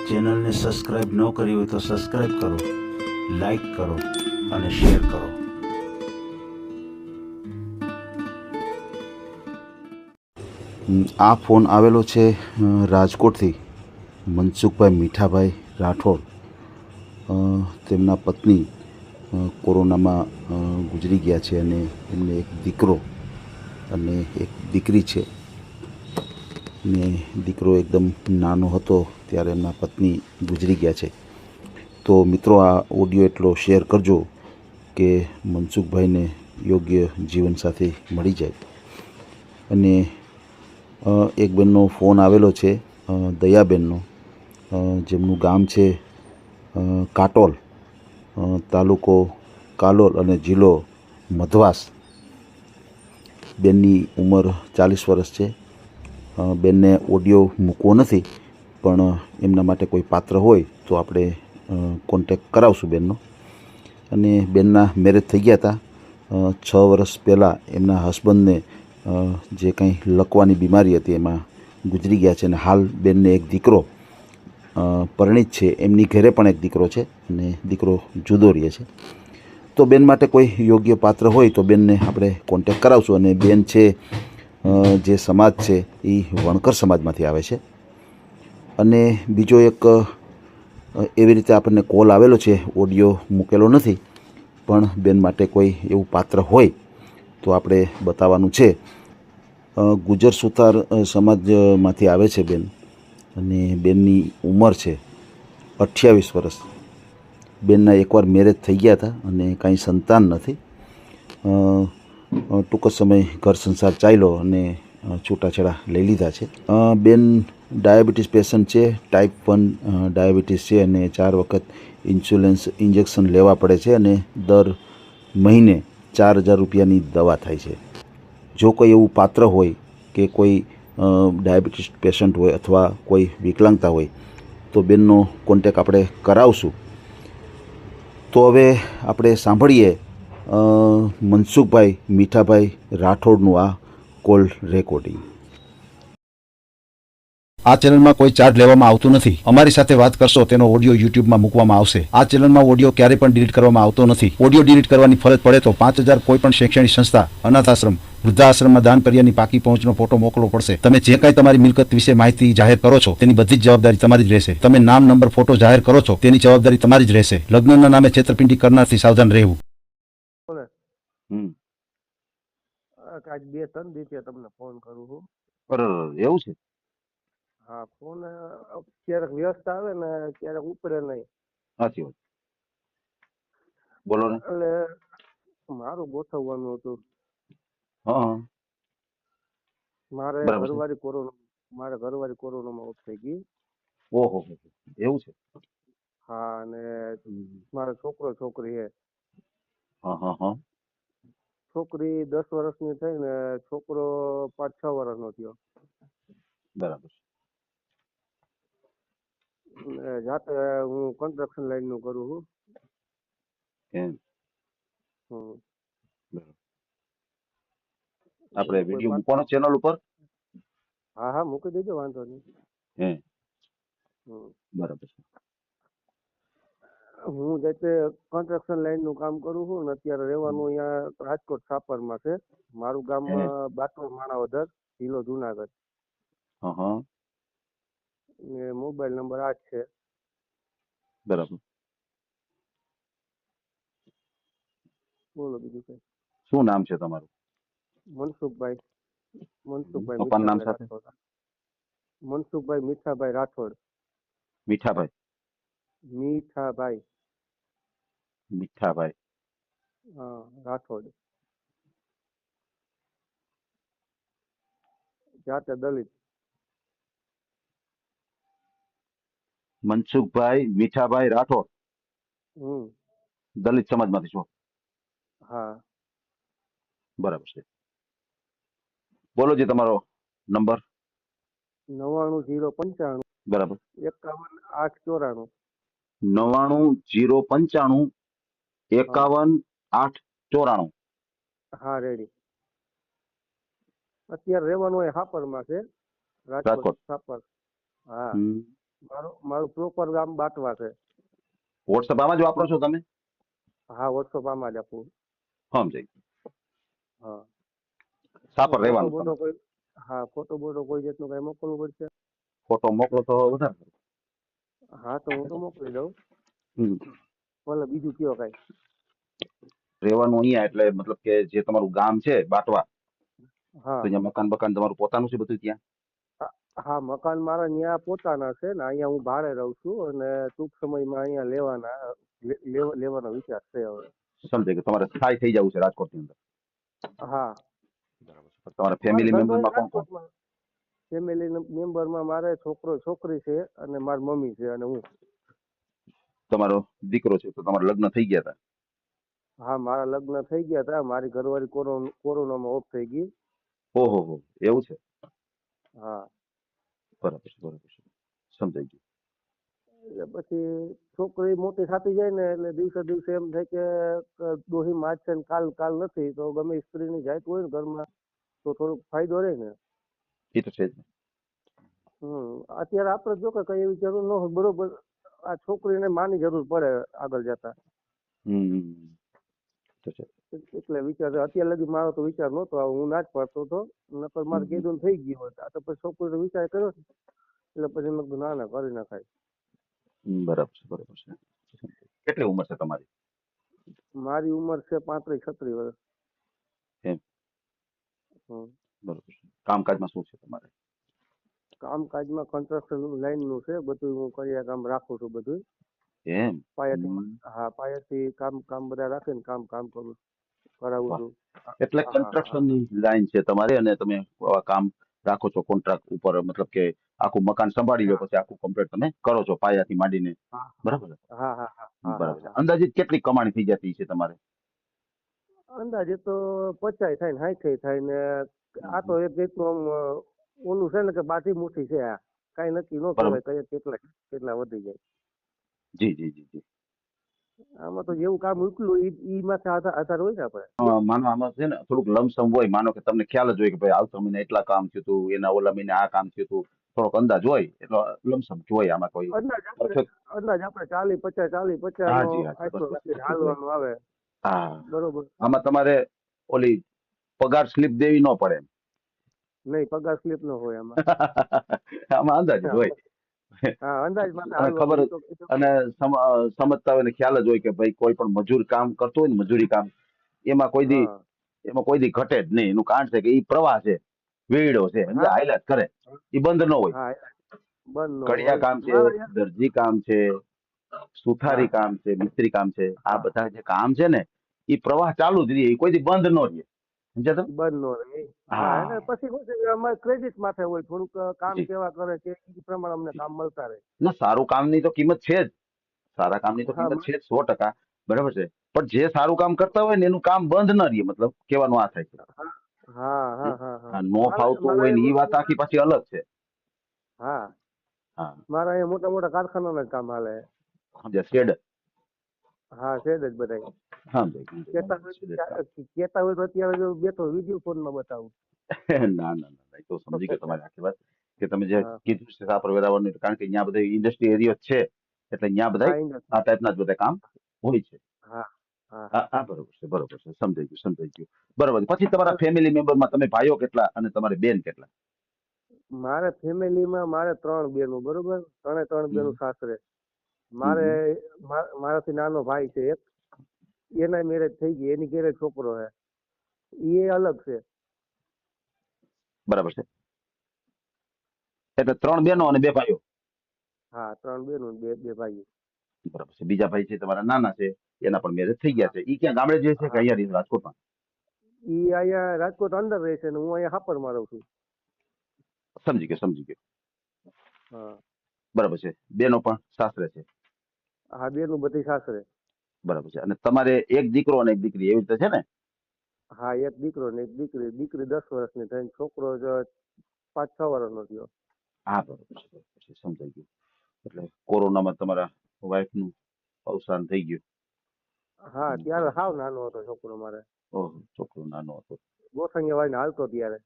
ચેનલને સબસ્ક્રાઇબ ન કરી હોય તો સબસ્ક્રાઇબ કરો, લાઈક કરો અને શેર કરો. આ ફોન આવેલો છે રાજકોટથી મનસુખભાઈ મીઠાભાઈ રાઠોડ. તેમના પત્ની કોરોનામાં ગુજરી ગયા છે અને એમને એક દીકરો અને એક દીકરી છે. ને દીકરો એકદમ નાનો હતો ત્યારે એમના પત્ની ગુજરી ગયા છે. તો મિત્રો, આ ઓડિયો એટલો શેર કરજો કે મનસુખભાઈને યોગ્ય જીવનસાથી મળી જાય. અને એક બેનનો ફોન આવેલો છે, દયાબેનનો, જેમનું ગામ છે કાટોલ, તાલુકો કાલોલ અને જિલ્લો મધવાસ. બેનની ઉંમર 40 વર્ષ છે. બેનને ઓડિયો મૂકવો નથી, પણ એમના માટે કોઈ પાત્ર હોય તો આપણે કોન્ટેક કરાવશું બેનનો. અને બેનના મેરેજ થઈ ગયા હતા. 6 વર્ષ પહેલાં એમના હસબન્ડને જે કંઈ લકવાની બીમારી હતી એમાં ગુજરી ગયા છે. અને હાલ બેનને એક દીકરો પરિણીત છે. એમની ઘરે પણ એક દીકરો છે અને દીકરો જુદો રહે છે. તો બેન માટે કોઈ યોગ્ય પાત્ર હોય તો બેનને આપણે કોન્ટેક કરાવશું. અને બેન છે જે સમાજ છે એ વણકર સમાજમાંથી આવે છે. અને બીજો એક એવી રીતે આપણને કોલ આવેલો છે, ઓડિયો મૂકેલો નથી, પણ બેન માટે કોઈ એવું પાત્ર હોય તો આપણે બતાવવાનું છે. ગુજર સુતાર સમાજમાંથી આવે છે બેન, અને બેનની ઉંમર છે 28 વર્ષ. બેનના એકવાર મેરેજ થઈ ગયા હતા અને કાંઈ સંતાન નથી. ટૂંક જ સમય ઘર સંસાર ચાલ્યો અને છૂટાછેડા લઈ લીધા છે. બેન ડાયાબિટીસ પેશન્ટ છે, ટાઈપ 1 ડાયાબિટીસ છે અને 4 વખત ઇન્સ્યુલન્સ ઇન્જેક્શન લેવા પડે છે અને દર મહિને 4,000 રૂપિયાની દવા થાય છે. જો કોઈ એવું પાત્ર હોય કે કોઈ ડાયાબિટીસ પેશન્ટ હોય અથવા કોઈ વિકલાંગતા હોય તો બેનનો કોન્ટેક આપણે કરાવશું. તો હવે આપણે સાંભળીએ મનસુખભાઈ મીઠાભાઈ રાઠોડનું આ કોલ રેકોર્ડિંગ. આ ચેનલમાં કોઈ ચાર્જ લેવામાં આવતું નથી. અમારી સાથે વાત કરશો તેનો ઓડિયો યુટ્યુબમાં મૂકવામાં આવશે. આ ચેનલમાં ઓડિયો ક્યારેય પણ ડિલીટ કરવામાં આવતો નથી. ઓડિયો ડિલીટ કરવાની ફરજ પડે તો 5,000 કોઈ પણ શૈક્ષણિક સંસ્થા, અનાથાશ્રમ, વૃદ્ધાશ્રમમાં દાન કર્યાની પાકી પહોંચનો ફોટો મોકલવો પડશે. તમે જે કાંઈ તમારી મિલકત વિશે માહિતી જાહેર કરો છો તેની બધી જ જવાબદારી તમારી જ રહેશે. તમે નામ, નંબર, ફોટો જાહેર કરો છો તેની જવાબદારી તમારી જ રહેશે. લગ્નના નામે છેતરપિંડી કરનારથી સાવધાન રહેવું. આજ 2-3 દિવસે તમને ફોન કરું છું. એવું છે? હા, ફોન ક્યારેક વ્યસ્ત આવે ને ક્યારેક ઉપડે નહીં. સાચી વાત. બોલો ને. એટલે મારું ગોઠવવાનું હતું. હા, મારે બરાબર છે. ઘરવાળી કોરોનામાં ઓફ થઈ ગઈ. ઓહો, એવું છે? હા, અને મારો છોકરો છોકરી છે. હા હા હા. છોકરી 10 વર્ષની થઈ ને છોકરો 5-6 વર્ષનો થયો. બરાબર. ને જાતે હું કન્સ્ટ્રક્શન લાઈન નું કરું છું. એમ. હમ. આપણે કોઈ વિડીયો મૂકવાનો ચેનલ ઉપર. હા હા, મૂકી દેજો, વાંધો નહીં. હે, હમ. બરાબર છે. હું જાતે કન્સ્ટ્રક્શન લાઈન નું કામ કરું છું ને અત્યારે રહેવાનું અહીંયા રાજકોટ છાપરમાં છે. મારું ગામ હે. બાટોલ માણાવદર, જિલ્લો જુનાગઢ. હા હા, ને મોબાઈલ નંબર આ જ છે. બરાબર. બોલો બીજું કઈ. શું નામ છે તમારું? મનસુખભાઈ પપ્પાનું નામ મીઠાભાઈ સાથે? રાઠોડ. મનસુખભાઈ મીઠાભાઈ રાઠોડ. મીઠાભાઈ. મીઠાભાઈ. મીઠાભાઈ. હા, રાઠોડ. જાતે દલિત. મનસુખભાઈ મીઠાભાઈ રાઠોડ, હમ. દલિત સમાજમાંથી છો? હા. બરાબર છે. બોલો જે તમારો નંબર. 99-095 બરાબર. 51-894. 99-095 હા 51-894. હા, રેડી. અત્યારે રહેવાનું એ હાપરમાં છે, રાજકોટ રાજકોટ. છાપર. હા. મારું પ્રોપર ગામ બાટવા છે. વોટ્સઅપ આમાં જ વાપરો છો તમે? હા, વોટ્સઅપ આમાં જ આપું. સમજાઈ ગયું. હા. એટલે સાપર ફોટો રહેવાનું બોટો તમારે. કોઈ, હા, ફોટો બોટો કોઈ જાતનું કઈ મોકલવું પડશે? ફોટો મોકલો તો વધારે સારું. હા, તો હું તો મોકલી દઉં. હમ. ભલે બીજું કયો કઈ. રહેવાનું અહીંયા એટલે મતલબ કે જે તમારું ગામ છે બાટવા, તો હા. અહીંયા મકાન બકાન તમારું પોતાનું છે બધું ત્યાં? હા, મકાન મારા ત્યાં પોતાના છે ને અહીંયા હું ભાડે રહું છું અને ટૂંક સમયમાં અહીંયા લેવાનો વિચાર છે હવે. સમજાઈ ગયું. તમારે સ્થાયી થઈ જવું છે રાજકોટની અંદર. હા. બરાબર છે. તમારા મારો ફેમિલી ધંધો અહીં મેમ્બરમાં કોણ કોણ? રાજકોટમાં. ફેમિલી મેમ્બરમાં મારે છોકરો છોકરી છે અને મારી મમ્મી છે અને હું. તમારો દીકરો છે તો તમારા લગ્ન થઈ ગયા હતા? હા, મારા લગ્ન થઈ ગયા હતા. મારી ઘરવાળી કોરોનામાં ઓફ થઈ ગઈ. ઓહો હો, એવું છે. હા. બરાબર છે, બરાબર છે. સમજાઈ ગયું. એટલે પછી છોકરી મોટી થતી જાય ને એટલે દિવસે દિવસે એમ થાય કે ડોહી માં છે ને કાલ નથી, તો ગમે સ્ત્રીની જાત હોય ને ઘરમાં તો થોડોક ફાયદો રહે ને. એ તો છે જ ને. અત્યારે આપણે જો કે કઈ એવી જરૂર ન હોય, બરોબર. આ છોકરીને માની જરૂર પડે આગળ જતા. હમ. તો છે. એટલે વિચાર અત્યાર લગી મારો તો વિચાર નહોતો આવે, હું ના જ પડતો હતો. નકર મારે હમ. કીધું થઈ ગયું હોત. આ તો પછી છોકરીનો વિચાર કર્યો ને, એટલે પછી મેં કીધું ના કરી નખાય. બરાબર છે, બરાબર છે. કેટલી ઉંમર છે તમારી? મારી ઉંમર છે 35-36 વર્ષ. એમ. હમ. બરાબર છે. કામકાજમાં શું છે તમારે? કામકાજમાં કન્સ્ટ્રક્શન લાઈન નું છે બધું. હું કરિયા કામ રાખું છું બધું. એમ. પાયાથી. હમ. હા, પાયાથી કામ બધા રાખીને કામ કરાવું વાહ. છું. એટલે હા હા હા કન્સ્ટ્રક્શનની લાઈન છે તમારી અને તમે આવા કામ રાખો છો કોન્ટ્રાક્ટ ઉપર, મતલબ કે આખું મકાન સંભાળી લો હા પછી આખું કમ્પ્લીટ તમે કરો છો પાયાથી માંડીને. હા બરાબર છે. હા હા હા હા હા બરાબર છે. હા. અંદાજિત કેટલી કમાણી થઈ જતી છે તમારે? અંદાજે તો 50 થાય ને 60 થાય ને. આ તો એક રીતનું આમ ઓલું છે ને કે બાથી મુઠ્ઠી છે આ. કઈ નક્કી ન બરાબર. કહેવાય કઈ કેટલા વધી જાય. જી જી જી જી. આમાં તો જેવું કામ ઉકલું ઈ માંથી આધાર હોય ને આપણે. માનો આમાં છે ને થોડુંક લમસમ હોય, માનો કે તમને ખ્યાલ જ હોય કે ભાઈ આવતા મહિને એટલા કામ થયું હતું, એના ઓલા મહિને આ કામ થયું હતું, થોડોક અંદાજ હોય એટલો લમસમ હોય આમાં કોઈ અંદાજ આપણે પરફેક્ટ. અંદાજ આપણે 40-50 નો હાજી હાજી, બસ આટલો બસ રાખીને એટલું જ હોય. હાલવાનું આવે. હા. બરોબર. આમાં તમારે ઓલી પગાર સ્લીપ દેવી ન પડે. નહીં, પગાર સ્લીપ ન હોય આમાં. આમાં અંદાજ જ હોય. હા, અંદાજ માટે અને ખબર હાલવાનું. જ અને સમજતા હોય ને ખ્યાલ જ હોય કે ભાઈ કોઈ પણ મજૂર કામ કરતો હોય ને મજૂરી કામ, એમાં કોઈ દી હા એમાં કોઈ દી ઘટે જ નહીં. એનું કારણ છે કે એ પ્રવાહ છે, વેડો છે, સમજ્યા? હા હાઈલાઈટ કરે, એ બંધ ન હોય. હા. બંધ ન કડિયા હોય કામ છે, મારા યાર. દરજી કામ છે, હા સુથારી કામ છે, મિસ્ત્રી કામ છે, આ હા. બધા જે કામ છે ને એ પ્રવાહ ચાલુ જ રહે, એ કોઈ દી બંધ ન રહે. સમજ્યા તમે? બંધ નો રહે. હા, હા. એટલે પછી શું છે કે અમારે ક્રેડિટ માથે હોય થોડુંક કામ જી. કેવા કરે છે એ પ્રમાણે અમને કામ મળતા રહે. ના, સારું કામની તો કિંમત છે જ. સારા કામની તો હા કિંમત છે જ 100%. બરાબર છે. પણ જે સારું કામ કરતા હોય ને એનું કામ બંધ ન રહે, મતલબ કહેવાનું આ થાય છે. હા હા હા હા હા. આ નો મારા ફાવતું મારા હોય ને એ વાત અહીંયા આખી પાછી અલગ છે. હા, હા. મારા અહીંયા મોટા મોટા કારખાનાના જ કામ હાલે. સમજ્યા? શેડ. હા, છે જ બધાય. હા ભાઈ. કેતા હોય તો અત્યારે જો બેઠો વિડીયો ફોનમાં બતાવું. ના ના ના, એ તો સમજી ગયો તમારી આખી વાત કે તમે જે હા કીધું છે સાપર વેરાવળનું, કારણ કે અહીંયા બધા ઇન્ડસ્ટ્રી એરિયો છે એટલે અહીંયા બધા હા ઇન્ડસ્ટ્રી. આ ટાઈપના જ બધા કામ હોય છે. હા હા હા હા. હા, બરોબર છે, બરોબર છે. સમજાઈ ગયું, સમજાઈ ગયું. બરોબર. પછી તમારા ફેમિલી મેમ્બરમાં તમે ભાઈઓ કેટલા અને તમારે બેન કેટલા? મારે ફેમિલીમાં મારે 3 બેનો, બરોબર. ત્રણ બેનો હમ. સાસરે. હમ મારે હમ. મારાથી નાનો ભાઈ છે એક. એના મેરેજ થઈ ગયા, એની ઘેરે છોકરો છે. એ અલગ છે. બરાબર છે. એટલે 3 બહેનો અને 2 ભાઈઓ. હા, 3 બેનો ને બે ભાઈ. બરાબર છે. બીજા ભાઈ છે તમારા નાના છે, એના પણ મેરેજ થઈ ગયા હા છે. ઈ ક્યાં ગામડે જે છે કે હા. અહીંયા રહે છે રાજકોટમાં? ઈ અહીંયા રાજકોટ અંદર રહે છે ને હું અહીંયા હાપરમાં રહું છું. સમજી ગયો, સમજી ગયો. હા બરાબર છે. બેનો પણ સાસરે છે. હા, બેનું બધી સાસરે. બરાબર છે. અને તમારે એક દીકરો અને એક દીકરી એવી રીતે છે ને? હા, એક દીકરો ને એક દીકરી. દીકરી 10 વર્ષની થઈને છોકરો જ 5-6 વર્ષનો થયો. હા, બરોબર છે, બરોબર છે. સમજાઈ ગયું. એટલે કોરોનામાં તમારા વાઈફનું અવસાન થઈ ગયું. હા, ત્યારે બરાબર હાવ છે. નાનો હતો છોકરો મારે. ઓહો, છોકરો નાનો હતો. ગોઠણિયા વાળીને હાલતો ત્યારે.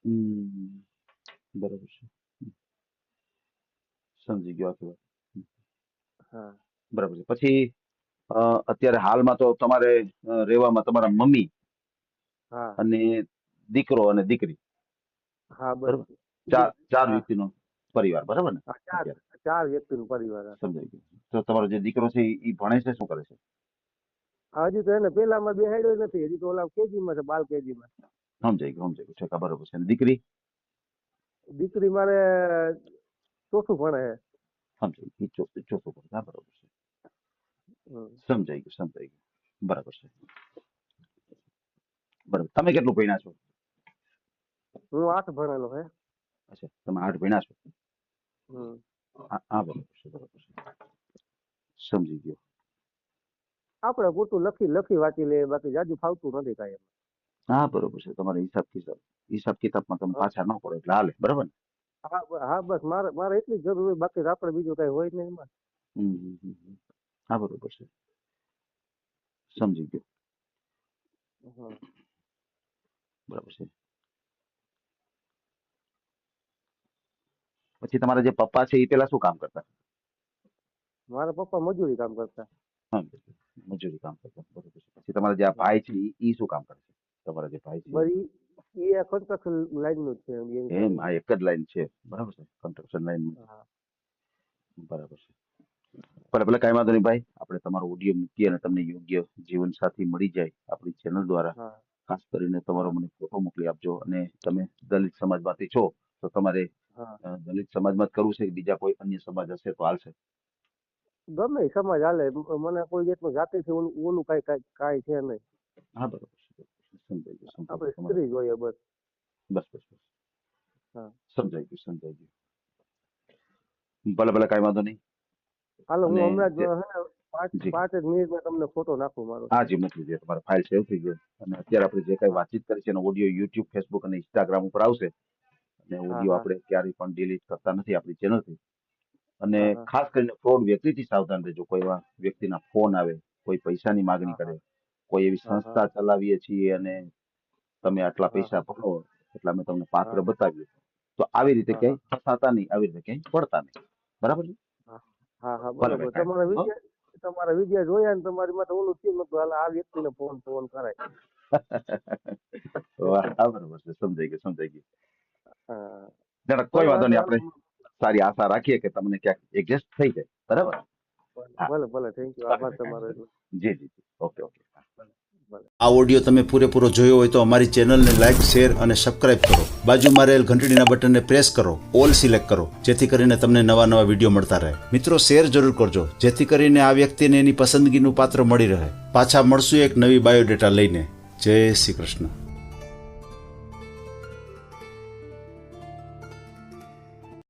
હમ. બરાબર છે. સમજી ગયો આખી વાત. હા બરાબર છે. પછી અત્યારે હાલમાં તો તમારે રહેવામાં તમારા મમ્મી હા અને દીકરો અને દીકરી, હા બસ. બરાબર? ચાર હા વ્યક્તિનો પરિવાર, બરાબર ને? હા, ચાર અત્યારે ચાર વ્યક્તિનો પરિવાર. સમજાઈ ગયું. તો તમારો જે દીકરો છે એ ભણે છે, શું કરે છે? હજી તો એને પેલામાં બેહાડ્યો નથી, હજી તો ઓલા કેજીમાં છે, બાલ કેજીમાં. સમજાઈ ગયું, સમજાઈ ગયું. ઠીક, બરાબર છે. અને દીકરી? દીકરી મારે ચોથું ભણે છે. સમજાઈ ગઈ. ચોથું ભણે. હા, બરાબર છે. હમ. સમજાઈ ગયું, સમજાઈ ગયું. બરાબર છે. બરાબર. તમે કેટલું ભણ્યા છો? હું 8 ભણેલો હે. અચ્છા, તમે 8 ભણ્યા છો. હમ. હા, હા, બરાબર છે, બરાબર છે. સમજી ગયો. આપણે પૂરતું લખી વાંચી લે, બાકી જાજુ ફાવતું નથી કાંઈ એમ. હા, બરોબર છે. તમારે હિસાબ કિતાબમાં તમે પાછા ન પડો એટલે હાલે, બરાબર ને? હા બસ મારે મારે એટલી જ જરૂર હોય, બાકી આપણે બીજું કઈ હોય નહીં એમાં. હમ, હમ, હમ, હમ. હા, બરોબર છે. સમજી ગયો. હમ. બરાબર છે. પછી તમારા જે પપ્પા છે એ પેલા શું કામ કરતા? મારા પપ્પા મજૂરી કામ કરતા. હા, મજૂરી કામ કરતા. બરોબર છે. પછી તમારા જે આ ભાઈ છે એ શું કામ કરે છે? તમારા જે ભાઈ છે બરી એ કન્સ્ટ્રક્શન લાઈન નું જ છે એની એમ, કામ. આ એક જ લાઈન છે, બરાબર છે, કન્સ્ટ્રક્શન લાઈન. હા બરાબર છે. ભલે કાંઈ વાંધો નહીં ભાઈ, આપણે તમારો ઓડિયો મૂકીએ અને તમને યોગ્ય જીવન સાથી મળી જાય આપણી ચેનલ દ્વારા. હા ખાસ કરીને તમારો હા મને ફોટો મોકલી આપજો. અને તમે દલિત સમાજમાંથી છો તો તમારે હા દલિત સમાજમાં જ કરવું છે કે બીજા કોઈ અન્ય સમાજ હશે તો હાલશે? ગમે એ સમાજ હાલે, મને કોઈ જાતનું જાતિથી ઓલું કાંઈ છે નહીં. હા, બરોબર છે. સમજાઈ ગયું, સમજાઈ આપણે ગયું. તમારે સ્ત્રી જોઈએ બસ. બસ, બસ, બસ. હા સમજાઈ ગયું, સમજાઈ ગયું. ભલે કાંઈ વાંધો નહીં. હાલો, હું અને હમણાં જ જે- હે ને જી, 5 જ મિનિટમાં તમને ફોટો નાખું મારો. હા જી, મોકલી દે. તમારા ફાઇલ સેવ થઈ ગયો. અને અત્યારે આપણે જે કાંઈ હા વાતચીત કરી છે એનો ઓડિયો યુટ્યુબ, ફેસબુક અને ઇન્સ્ટાગ્રામ ઉપર આવશે. અને હા ઓડિયો હા આપણે ક્યારેય પણ ડિલીટ કરતા નથી આપણી ચેનલથી. અને હા હા ખાસ કરીને ફ્રોડ વ્યક્તિથી સાવધાન રહેજો. કોઈ એવા વ્યક્તિના ફોન આવે, કોઈ પૈસાની માગણી હા કરે, કોઈ એવી હા હા સંસ્થા ચલાવીએ છીએ અને તમે આટલા હા પૈસા ભરો એટલે અમે તમને હા પાત્ર બતાવીએ, તો આવી રીતે હા હા ક્યાંય ફસાતા નહીં, આવી રીતે ક્યાંય પડતા નહીં. બરાબર છે? હા હા હા ભલે બરોબર. ભાઈ, કાંઈ વાંધો નહીં. તમારા વિડિયા જોયા ને તમારી માટે ઓલું થયું નતું, હાલ આ વ્યક્તિને ફોન કરાય. વાહ, હા, બરોબર છે. સમજાઈ ગયું, સમજાઈ ગયું. હા જરા કોઈ ભલે વાંધો વાંધો નહીં. હાલો. આપણે સારી આશા રાખીએ કે તમને ક્યાંક એડજસ્ટ થઈ જાય. બરાબર? હા, ભલે ભલે થેન્ક યુ, ભલે આભાર ભાઈ, કાંઈ તમારો વાંધો એટલો. નહીં. જી, જી, જી. Okay, okay. હા. ભલે. આ ઓડિયો તમે પૂરેપૂરો જોયો હોય તો અમારી ચેનલને લાઇક, શેર અને સબસ્ક્રાઇબ કરો. બાજુમાં રહેલ ઘંટડીના બટનને પ્રેસ કરો, ઓલ સિલેક્ટ કરો, જેથી કરીને તમને નવા વિડીયો મળતા રહે. મિત્રો, શેર જરૂર કરજો, જેથી કરીને આ વ્યક્તિને એની પસંદગીનું પાત્ર મળી રહે. પાછા મળશું એક નવી બાયોડેટા લઈને. જય શ્રી કૃષ્ણ.